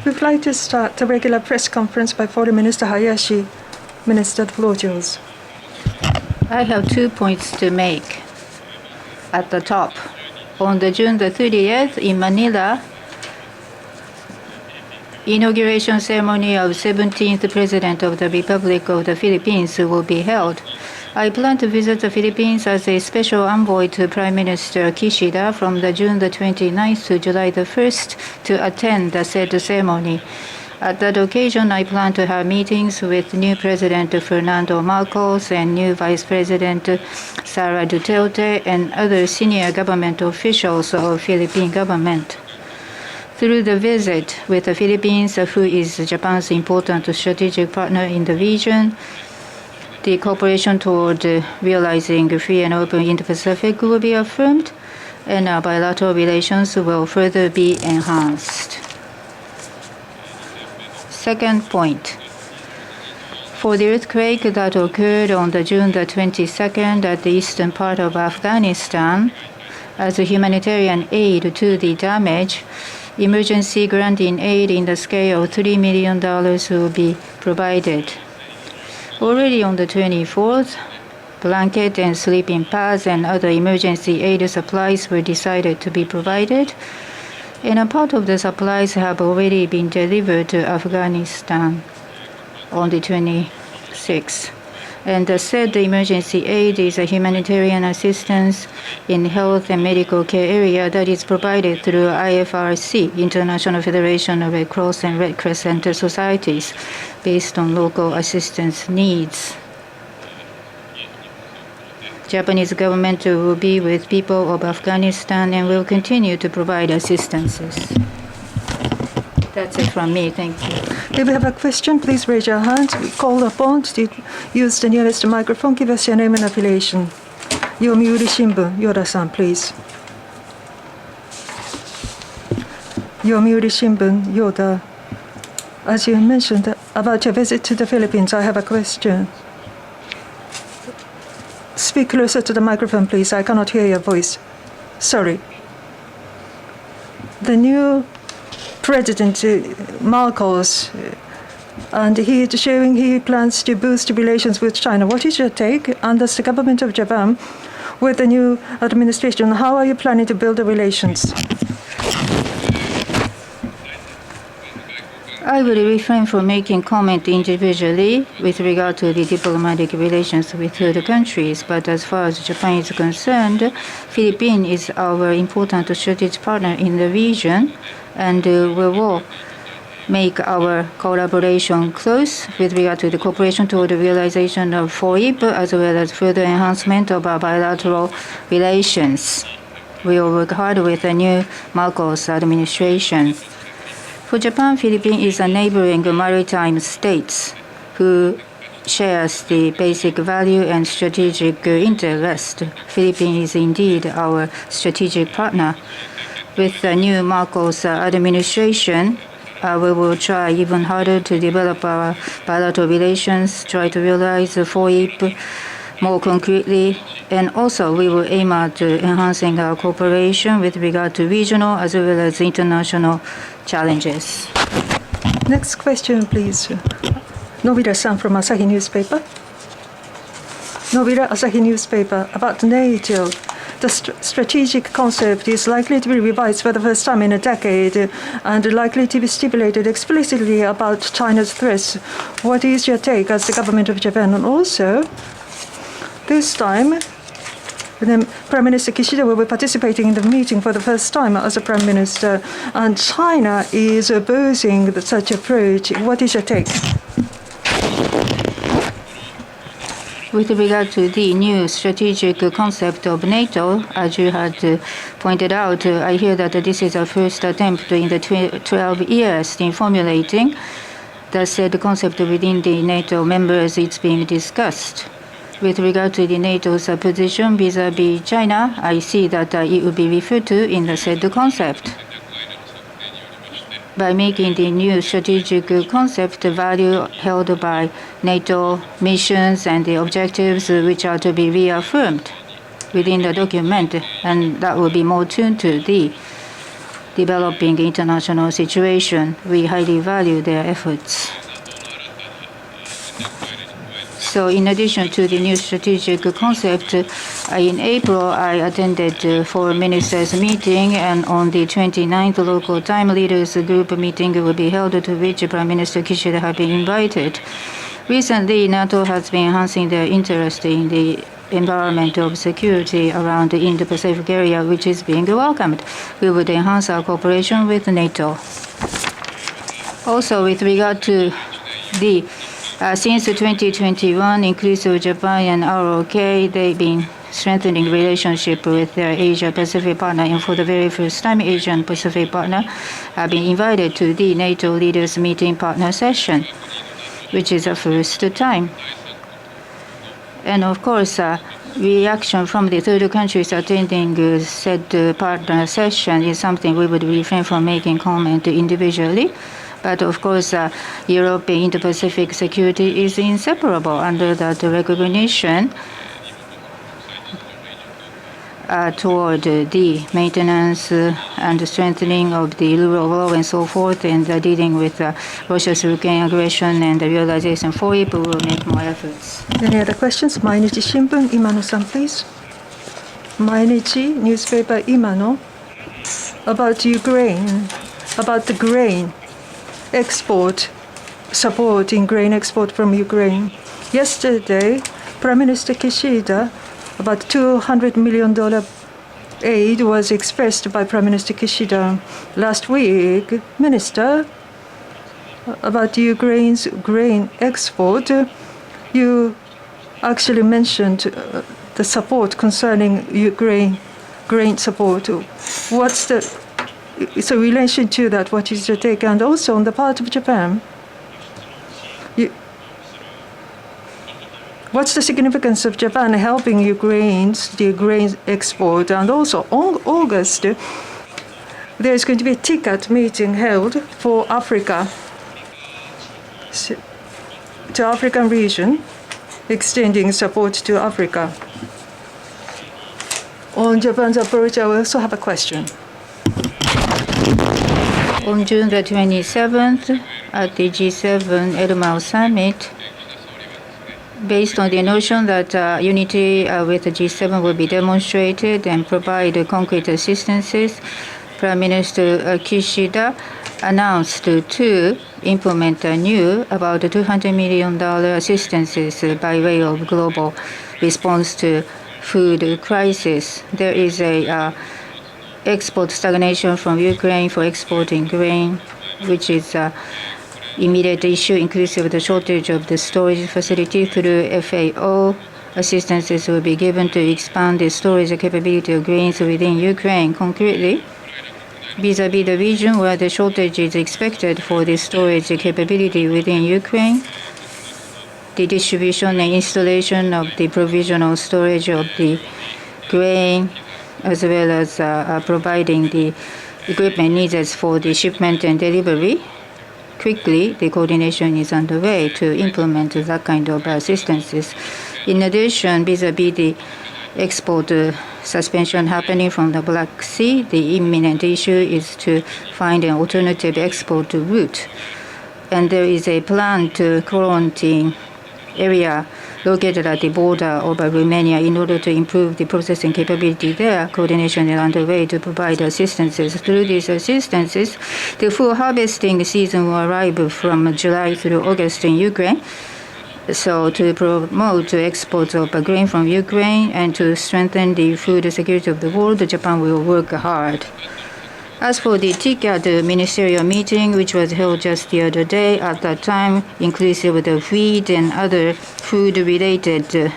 We'd like to start the regular press conference by Foreign Minister Hayashi. Minister, the floor is yours. I have 2 points to make. At the top, on June the 30th in Manila, inauguration ceremony of 17th President of the Republic of the Philippines will be held. I plan to visit the Philippines as a special envoy to Prime Minister Kishida from June the 29th to July the 1st to attend the said ceremony. At that occasion, I plan to have meetings with new President Fernando Marcos and new Vice President Sara Duterte and other senior government officials of Philippine government. Through the visit with the Philippines, who is Japan's important strategic partner in the region, the cooperation toward realizing free and open Indo-Pacific will be affirmed, and our bilateral relations will further be enhanced. Second point. For the earthquake that occurred on June the 22nd at the eastern part of Afghanistan, as a humanitarian aid to the damaged, emergency granting aid in the scale of $3 million will be provided. Already on the 24th, blanket and sleeping pads and other emergency aid supplies were decided to be provided, and a part of the supplies have already been delivered to Afghanistan on the 26th. And the said emergency aid is a humanitarian assistance in health and medical care area that is provided through IFRC, International Federation of Red Cross and Red Crescent Societies, based on local assistance needs. Japanese government will be with people of Afghanistan and will continue to provide assistances. That's it from me. Thank you. If you have a question, please raise your hand. We call upon to use the nearest microphone. Give us your name and affiliation. Yomiuri Shimbun, Yoda-san, please. Yomiuri Shimbun, Yoda. As you mentioned about your visit to the Philippines, I have a question. Speak closer to the microphone, please. I cannot hear your voice. Sorry. The new President Marcos, and he is showing he plans to boost relations with China. What is your take? And as the government of Japan, with the new administration, how are you planning to build the relations? I will refrain from making comment individually with regard to the diplomatic relations with other countries, but as far as Japan is concerned, Philippines is our important strategic partner in the region, and we will make our collaboration close with regard to the cooperation toward the realization of FOIP, as well as further enhancement of our bilateral relations. We will work hard with the new Marcos administration. For Japan, Philippines is a neighboring maritime state who shares the basic value and strategic interest. Philippines is indeed our strategic partner. With the new Marcos administration, we will try even harder to develop our bilateral relations, try to realize the FOIP more concretely, and also we will aim at enhancing our cooperation with regard to regional as well as international challenges. Next question, please. Nobira-san from Asahi Newspaper. Nobira, Asahi Newspaper. About NATO, the strategic concept is likely to be revised for the first time in a decade and likely to be stipulated explicitly about China's threats. What is your take as the government of Japan? And also, this time, Prime Minister Kishida will be participating in the meeting for the first time as a Prime Minister, and China is opposing such approach. What is your take? With regard to the new strategic concept of NATO, as you had pointed out, I hear that this is our first attempt in the 12 years in formulating the said concept within the NATO members. It's being discussed. With regard to the NATO's position vis-à-vis China, I see that it will be referred to in the said concept. By making the new strategic concept, the value held by NATO missions and the objectives which are to be reaffirmed within the document, and that will be more tuned to the developing international situation. We highly value their efforts. So in addition to the new strategic concept, in April, I attended foreign ministers meeting, and on the 29th local time, leaders group meeting will be held, to which Prime Minister Kishida has been invited. Recently, NATO has been enhancing their interest in the environment of security around the Indo-Pacific area, which is being welcomed. We would enhance our cooperation with NATO. Also, with regard to the since 2021, inclusive Japan and ROK, they've been strengthening relationship with their Asia-Pacific partner, and for the very first time, Asian-Pacific partner have been invited to the NATO leaders meeting partner session, which is the first time. And of course, reaction from the third countries attending said partner session is something we would refrain from making comment individually. But of course, European Indo-Pacific security is inseparable under that recognition toward the maintenance and strengthening of the rule of law and so forth, and dealing with Russia's Ukraine aggression and the realization for it, we will make more efforts. Any other questions? Mainichi Shimbun, Imano-san, please. Mainichi newspaper Imano, about Ukraine, about the grain export, support in grain export from Ukraine. Yesterday, Prime Minister Kishida, about $200 million aid was expressed by Prime Minister Kishida. Last week, Minister, about Ukraine's grain export, you actually mentioned the support concerning Ukraine grain support. What's the So in relation to that, what is your take? And also on the part of Japan, what's the significance of Japan helping the grain export? And also on August, there is going to be a TICAT meeting held for Africa, to African region, extending support to Africa. On Japan's approach, I also have a question. On June the 27th, at the G7 Elmau Summit, based on the notion that unity with the G7 will be demonstrated and provide concrete assistances, Prime Minister Kishida announced to implement a new about $200 million assistances by way of global response to food crisis. There is a export stagnation from Ukraine for exporting grain, which is an immediate issue, inclusive of the shortage of the storage facility. Through FAO, assistances will be given to expand the storage capability of grains within Ukraine. Concretely, vis-à-vis the region where the shortage is expected for the storage capability within Ukraine, the distribution and installation of the provisional storage of the grain, as well as providing the equipment needed for the shipment and delivery. Quickly, the coordination is underway to implement that kind of assistances. In addition, vis-à-vis the export suspension happening from the Black Sea, the imminent issue is to find an alternative export route. And there is a plan to quarantine area located at the border of Romania in order to improve the processing capability there. Coordination is underway to provide assistances. Through these assistances, the full harvesting season will arrive from July through August in Ukraine. So to promote exports of grain from Ukraine and to strengthen the food security of the world, Japan will work hard. As for the TICAT ministerial meeting, which was held just the other day, at that time, inclusive of the wheat and other food-related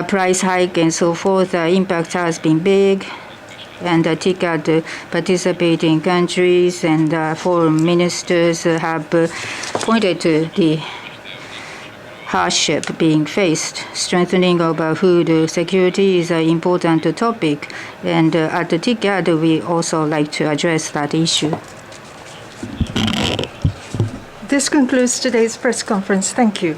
price hike and so forth, impact has been big. And TICAT participating countries and foreign ministers have pointed to the hardship being faced. Strengthening of food security is an important topic, and at the TICAT, we also like to address that issue. This concludes today's press conference. Thank you.